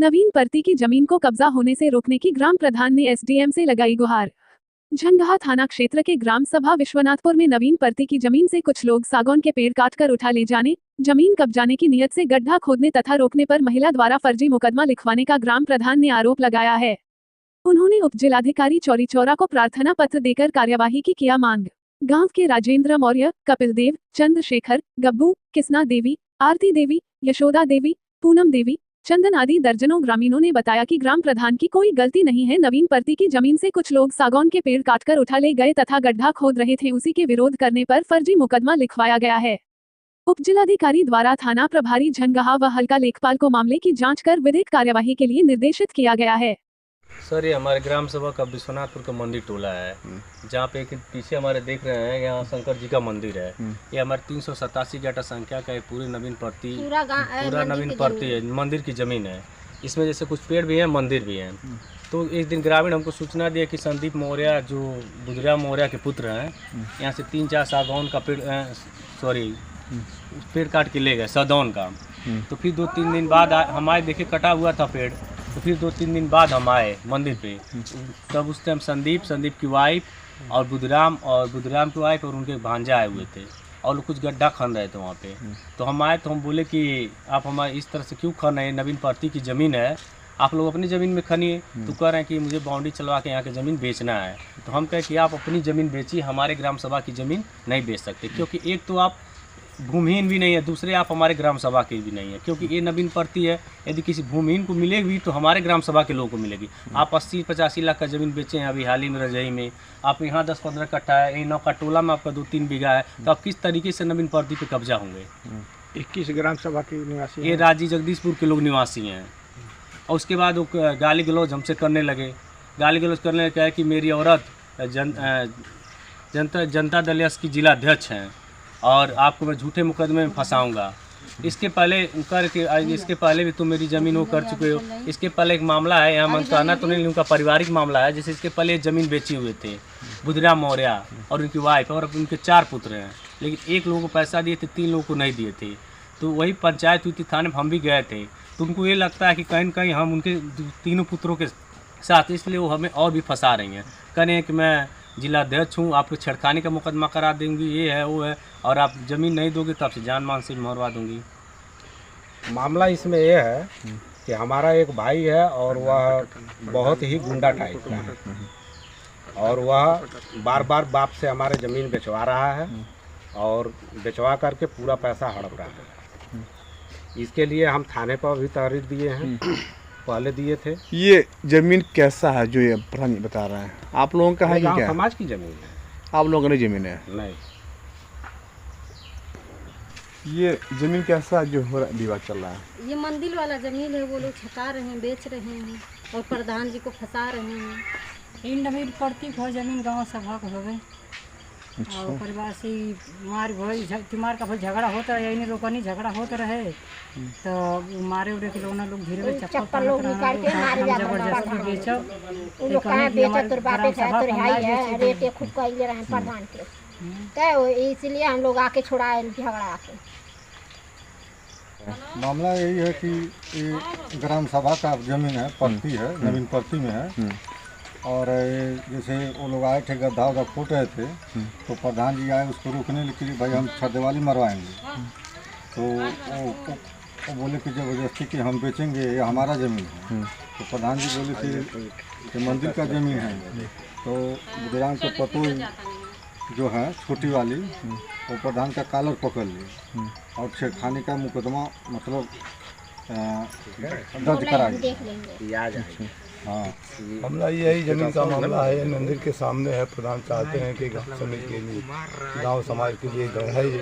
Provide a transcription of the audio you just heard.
नवीन परती की जमीन को कब्जा होने से रोकने की ग्राम प्रधान ने एसडीएम से लगाई गुहार। झंगहा थाना क्षेत्र के ग्राम सभा विश्वनाथपुर में नवीन परती की जमीन से कुछ लोग सागौन के पेड़ काटकर उठा ले जाने, जमीन कब्जाने की नियत से गड्ढा खोदने तथा रोकने पर महिला द्वारा फर्जी मुकदमा लिखवाने का ग्राम प्रधान ने आरोप लगाया है। उन्होंने उप जिलाधिकारी चौरी चौरा को प्रार्थना पत्र देकर कार्यवाही की किया मांग। गांव के राजेंद्र मौर्य, कपिल देव, चंद्रशेखर, गब्बू, किसना देवी, आरती देवी, यशोदा देवी, पूनम देवी, चंदन आदि दर्जनों ग्रामीणों ने बताया कि ग्राम प्रधान की कोई गलती नहीं है। नवीन परती की जमीन से कुछ लोग सागौन के पेड़ काटकर उठा ले गए तथा गड्ढा खोद रहे थे, उसी के विरोध करने पर फर्जी मुकदमा लिखवाया गया है। उप जिलाधिकारी द्वारा थाना प्रभारी झंगहा व हल्का लेखपाल को मामले की जांच कर विधिक कार्यवाही के लिए निर्देशित किया गया है। सर, ये हमारे ग्राम सभा का विश्वनाथपुर का मंदिर टोला है, जहाँ पे पीछे हमारे देख रहे हैं यहाँ शंकर जी का मंदिर है। ये हमारे 387 गेटा संख्या का पूरे नवीन परती पूरा नवीन परती है, मंदिर की जमीन है। इसमें जैसे कुछ पेड़ भी हैं, मंदिर भी हैं। तो एक दिन ग्रामीण हमको सूचना दिया कि संदीप मौर्य जो बुधराम मौर्य के पुत्र हैं, यहाँ से 3-4 सागौन का पेड़ काट के ले गए सदौन का। तो फिर 2-3 दिन बाद हम आए, देखे कटा हुआ था पेड़। तो फिर 2-3 दिन बाद हम आए मंदिर पे, तब उस टाइम संदीप की वाइफ और बुधराम की वाइफ और उनके भांजा आए हुए थे और लोग कुछ गड्ढा खन रहे थे वहाँ पे। तो हम आए तो हम बोले कि आप हमारे इस तरह से क्यों खन रहे हैं, नवीन परती की ज़मीन है, आप लोग अपनी ज़मीन में खनिए। तो कह रहे हैं कि मुझे बाउंड्री चलवा के यहाँ की ज़मीन बेचना है। तो हम कहें कि आप अपनी ज़मीन बेचिए, हमारे ग्राम सभा की ज़मीन नहीं बेच सकते, क्योंकि एक तो आप भूमिहीन भी नहीं है, दूसरे आप हमारे ग्राम सभा के भी नहीं है, क्योंकि ये नवीन परती है। यदि किसी भूमिहीन को मिलेगी तो हमारे ग्राम सभा के लोगों को मिलेगी। आप 80-85 लाख का ज़मीन बेचे हैं अभी हाल ही में रजई में, आप यहाँ 10-15 कट्ठा है, यही 9 का टोला में आपका 2-3 बीघा है, तो आप किस तरीके से नवीन परती पे कब्जा होंगे। 21 ग्राम सभा के निवासी, ये राजी जगदीशपुर के लोग निवासी हैं। और उसके बाद वो गाली गलौज हमसे करने लगे, कहा कि मेरी औरत जनता दल एस की जिला अध्यक्ष हैं और आपको मैं झूठे मुकदमे में फंसाऊंगा। इसके पहले भी तुम मेरी ज़मीन वो कर चुके हो। इसके पहले एक मामला है, यहाँ मन कहना तो नहीं, उनका पारिवारिक मामला है। जैसे इसके पहले ज़मीन बेची हुए थे बुधराम मौर्य और उनकी वाइफ, और उनके 4 पुत्र हैं, लेकिन एक लोगों को पैसा दिए थे, 3 लोगों को नहीं दिए थे। तो वही पंचायत हुई थी, थाने में हम भी गए थे। तो उनको ये लगता है कि कहीं न कहीं हम उनके 3 पुत्रों के साथ, इसलिए वो हमें और भी फंसा रही हैं। कह रहे हैं कि मैं जिला अध्यक्ष हूँ, आपको छेड़खानी का मुकदमा करा देंगी, ये है वो है, और आप ज़मीन नहीं दोगे तो आपसे जान मान से मरवा दूंगी। मामला इसमें यह है कि हमारा एक भाई है और वह बहुत ही गुंडा टाइप का है, और वह बार बार बाप से हमारे ज़मीन बेचवा रहा है और बेचवा करके पूरा पैसा हड़प रहा है। इसके लिए हम थाने पर भी तहरीर दिए हैं, पहले दिए थे। ये जमीन कैसा है जो ये प्रधान बता रहे हैं, आप लोगों का है कि क्या? समाज की जमीन है, आप लोगों की जमीन है? नहीं। ये जमीन कैसा जो हो रहा विवाद चल रहा है? ये मंदिर वाला जमीन है, वो लोग छका रहे हैं, बेच रहे हैं और प्रधान जी को फंसा रहे हैं। इन नवीन परती हो जमीन गाँव सभा को हो गए और परिवार से मार भई तिमार का झगड़ा होता रहे, इन्हें रोकनी झगड़ा होता रहे तो मारे उड़े के लोग ना लोग धीरे चप्पल लोग निकाल के मारे जाते जबरदस्ती बेचो। वो लोग कहाँ बेचो, तोर बापे है, तोर भाई है, रेटे खुद का ले रहे हैं प्रधान के, तो इसलिए हम लोग आके छुड़ाए झगड़ा आके। मामला यही है कि ये ग्राम सभा का जमीन है, परती है, नवीन परती में है। और जैसे वो लोग आए थे, गड्ढा फूट रहे थे, तो प्रधान जी आए उसको रोकने के लिए, भाई हम छरदेवाली मरवाएंगे। तो वो बोले कि जबरदस्ती कि हम बेचेंगे, ये हमारा ज़मीन है। तो प्रधान जी बोले कि मंदिर का ज़मीन है। तो बुधराम के पतो जो है छोटी वाली, वो प्रधान का कॉलर पकड़ ली और छेड़खानी का मुकदमा मतलब दर्ज करा दिया। हाँ, मामला यही जमीन का मामला है, मंदिर के सामने है। प्रधान चाहते हैं कि गाँव समाज के लिए गढ़ है ये,